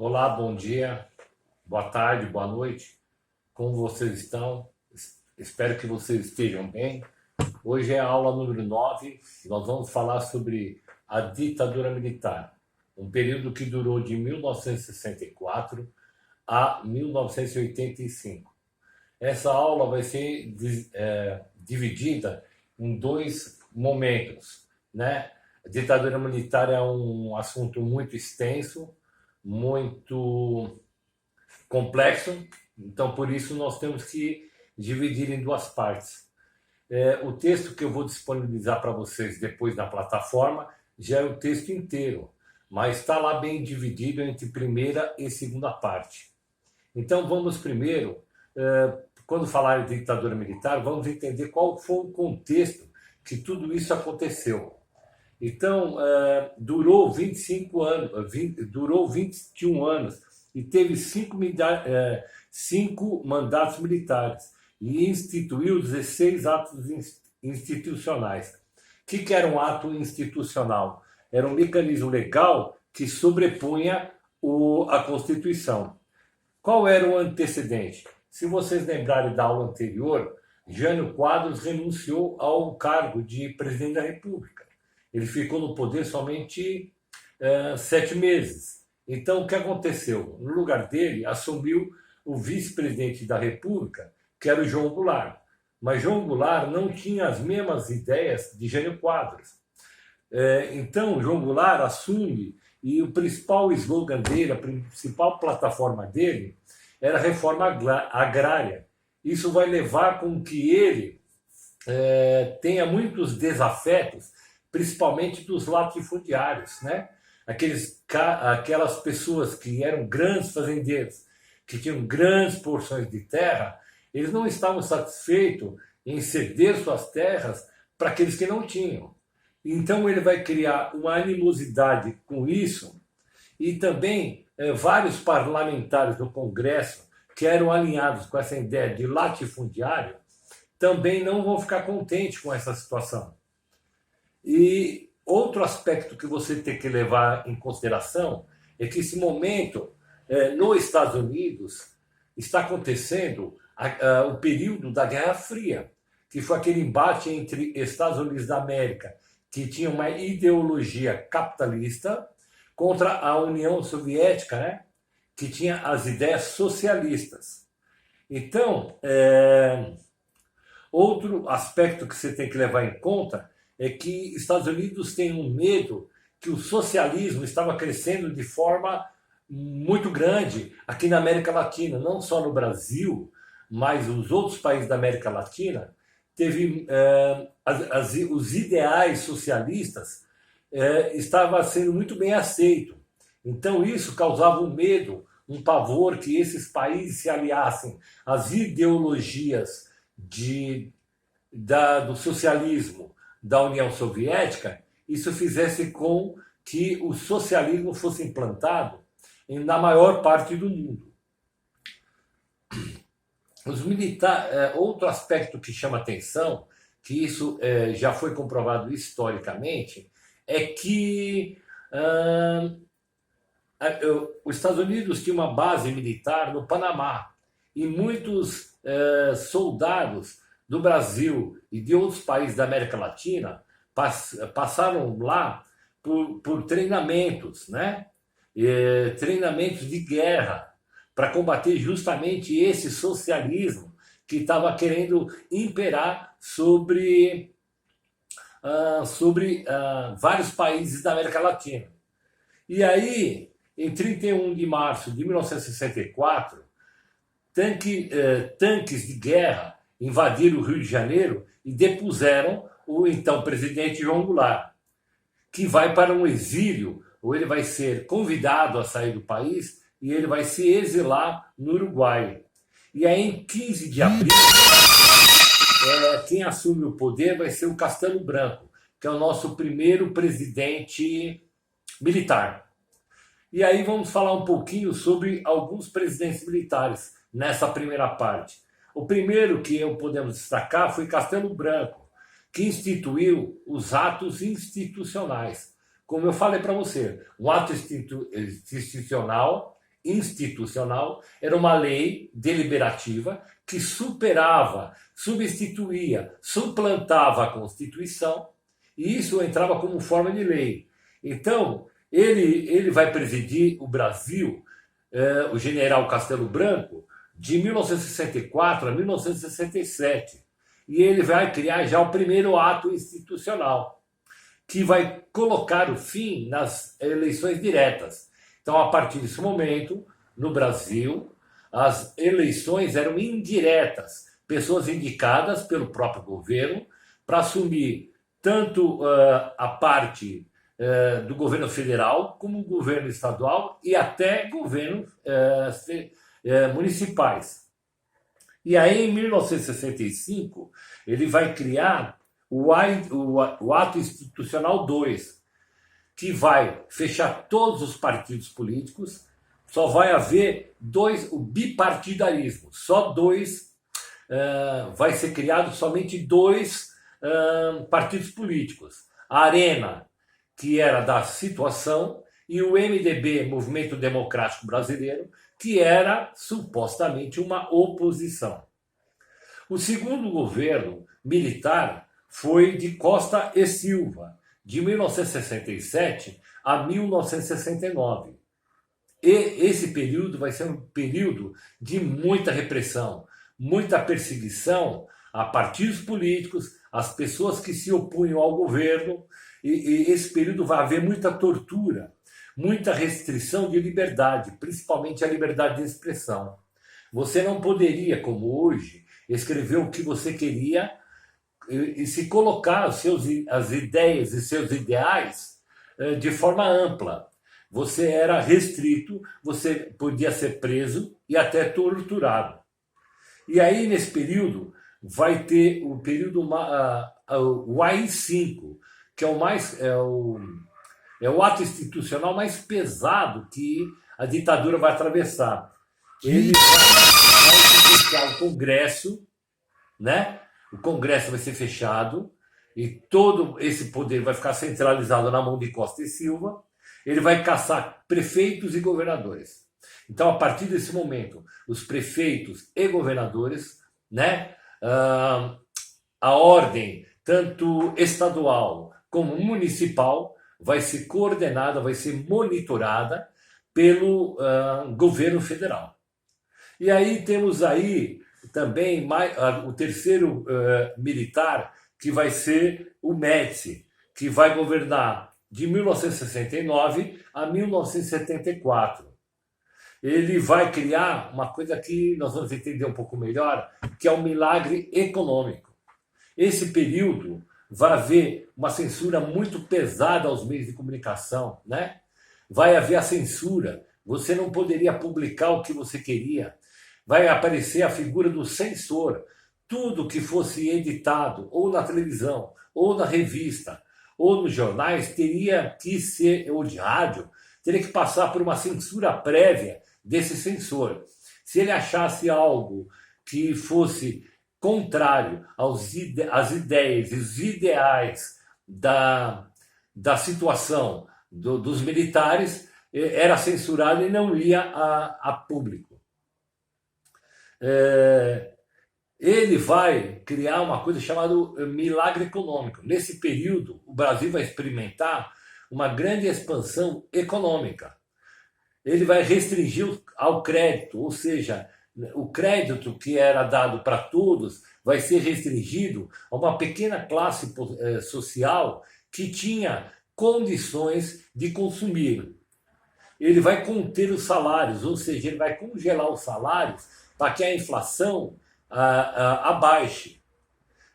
Olá, bom dia, boa tarde, boa noite. Como vocês estão? Espero que vocês estejam bem. Hoje é a aula número 9. Nós vamos falar sobre a ditadura militar, um período que durou de 1964 a 1985. Essa aula vai ser dividida em dois momentos, né? A ditadura militar é um assunto muito extenso, muito complexo, então por isso nós temos que dividir em duas partes. O texto que eu vou disponibilizar para vocês depois na plataforma já é o texto inteiro, mas está lá bem dividido entre primeira e segunda parte. Então vamos primeiro, quando falar de ditadura militar, vamos entender qual foi o contexto que tudo isso aconteceu. Então, durou 25 anos, durou 21 anos e teve cinco mandatos militares e instituiu 16 atos institucionais. O que era um ato institucional? Era um mecanismo legal que sobrepunha a Constituição. Qual era o antecedente? Se vocês lembrarem da aula anterior, Jânio Quadros renunciou ao cargo de presidente da República. Ele ficou no poder somente 7 meses. Então, o que aconteceu? No lugar dele, assumiu o vice-presidente da República, que era o João Goulart. Mas João Goulart não tinha as mesmas ideias de Jânio Quadros. Então, João Goulart assume, e o principal slogan dele, a principal plataforma dele, era a reforma agrária. Isso vai levar com que ele tenha muitos desafetos, principalmente dos latifundiários, né? Aquelas pessoas que eram grandes fazendeiros, que tinham grandes porções de terra, eles não estavam satisfeitos em ceder suas terras para aqueles que não tinham. Então ele vai criar uma animosidade com isso, e também vários parlamentares do Congresso que eram alinhados com essa ideia de latifundiário também não vão ficar contentes com essa situação. E outro aspecto que você tem que levar em consideração é que esse momento, nos Estados Unidos, está acontecendo o período da Guerra Fria, que foi aquele embate entre Estados Unidos da América, que tinha uma ideologia capitalista, contra a União Soviética, né, que tinha as ideias socialistas. Então, outro aspecto que você tem que levar em conta é que Estados Unidos tem um medo que o socialismo estava crescendo de forma muito grande aqui na América Latina, não só no Brasil, mas os outros países da América Latina, os ideais socialistas estavam sendo muito bem aceitos. Então isso causava um medo, um pavor que esses países se aliassem às ideologias do socialismo da União Soviética, isso fizesse com que o socialismo fosse implantado na maior parte do mundo. Outro aspecto que chama atenção, que isso já foi comprovado historicamente, é que os Estados Unidos tinha uma base militar no Panamá e muitos soldados do Brasil e de outros países da América Latina passaram lá por treinamentos, né? Treinamentos de guerra para combater justamente esse socialismo que estava querendo imperar sobre vários países da América Latina. E aí, em 31 de março de 1964, tanques de guerra invadiram o Rio de Janeiro e depuseram o então presidente João Goulart, que vai para um exílio, ou ele vai ser convidado a sair do país e ele vai se exilar no Uruguai. E aí, em 15 de abril, quem assume o poder vai ser o Castelo Branco, que é o nosso primeiro presidente militar. E aí vamos falar um pouquinho sobre alguns presidentes militares nessa primeira parte. O primeiro que podemos destacar foi Castelo Branco, que instituiu os atos institucionais. Como eu falei para você, um ato institucional institucional era uma lei deliberativa que superava, substituía, suplantava a Constituição, e isso entrava como forma de lei. Então, ele vai presidir o Brasil, o general Castelo Branco, de 1964 a 1967. E ele vai criar já o primeiro ato institucional, que vai colocar o fim nas eleições diretas. Então, a partir desse momento, no Brasil, as eleições eram indiretas, pessoas indicadas pelo próprio governo para assumir tanto a parte do governo federal, como o governo estadual e até governos municipais. E aí, em 1965, ele vai criar o Ato Institucional 2, que vai fechar todos os partidos políticos, só vai haver o bipartidarismo, só dois, vai ser criado somente dois partidos políticos. A Arena, que era da Situação, e o MDB, Movimento Democrático Brasileiro, que era supostamente uma oposição. O segundo governo militar foi de Costa e Silva, de 1967 a 1969. E esse período vai ser um período de muita repressão, muita perseguição a partidos políticos, às pessoas que se opunham ao governo, e esse período vai haver muita tortura, muita restrição de liberdade, principalmente a liberdade de expressão. Você não poderia, como hoje, escrever o que você queria e se colocar as ideias e seus ideais de forma ampla. Você era restrito, você podia ser preso e até torturado. E aí, nesse período, vai ter o período o AI-5, que é o ato institucional mais pesado que a ditadura vai atravessar. Ele vai fechar o Congresso, né? O Congresso vai ser fechado e todo esse poder vai ficar centralizado na mão de Costa e Silva. Ele vai caçar prefeitos e governadores. Então, a partir desse momento, os prefeitos e governadores, né? A ordem, tanto estadual como municipal, vai ser coordenada, vai ser monitorada pelo governo federal. E aí temos aí também o terceiro militar, que vai ser o Médici, que vai governar de 1969 a 1974. Ele vai criar uma coisa que nós vamos entender um pouco melhor, que é o milagre econômico. Esse período vai haver uma censura muito pesada aos meios de comunicação, né? Vai haver a censura, você não poderia publicar o que você queria, vai aparecer a figura do censor, tudo que fosse editado, ou na televisão, ou na revista, ou nos jornais, teria que ser, ou de rádio, teria que passar por uma censura prévia desse censor. Se ele achasse algo que fosse contrário às ideias e os ideais da situação dos militares, era censurado e não ia a público. Ele vai criar uma coisa chamada milagre econômico. Nesse período, o Brasil vai experimentar uma grande expansão econômica. Ele vai restringir ao crédito, ou seja, o crédito que era dado para todos vai ser restringido a uma pequena classe social que tinha condições de consumir. Ele vai conter os salários, ou seja, ele vai congelar os salários para que a inflação abaixe.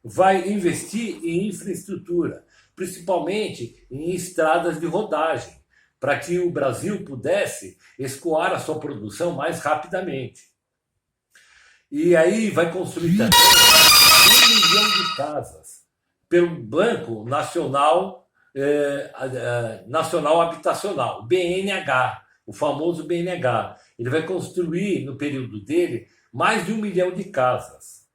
Vai investir em infraestrutura, principalmente em estradas de rodagem, para que o Brasil pudesse escoar a sua produção mais rapidamente. E aí vai construir também 1 milhão de casas pelo Banco Nacional, Nacional Habitacional, BNH, o famoso BNH. Ele vai construir, no período dele, mais de 1 milhão de casas.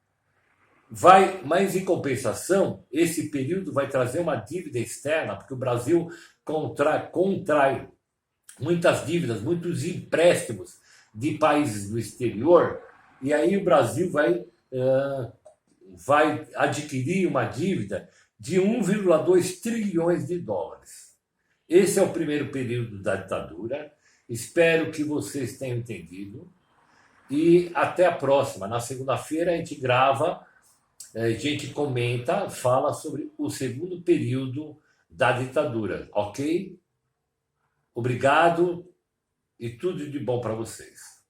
Mas, em compensação, esse período vai trazer uma dívida externa, porque o Brasil contrai muitas dívidas, muitos empréstimos de países do exterior, e aí o Brasil vai adquirir uma dívida de 1,2 trilhões de dólares. Esse é o primeiro período da ditadura. Espero que vocês tenham entendido. E até a próxima. Na segunda-feira a gente grava, a gente comenta, fala sobre o segundo período da ditadura, ok? Obrigado e tudo de bom para vocês.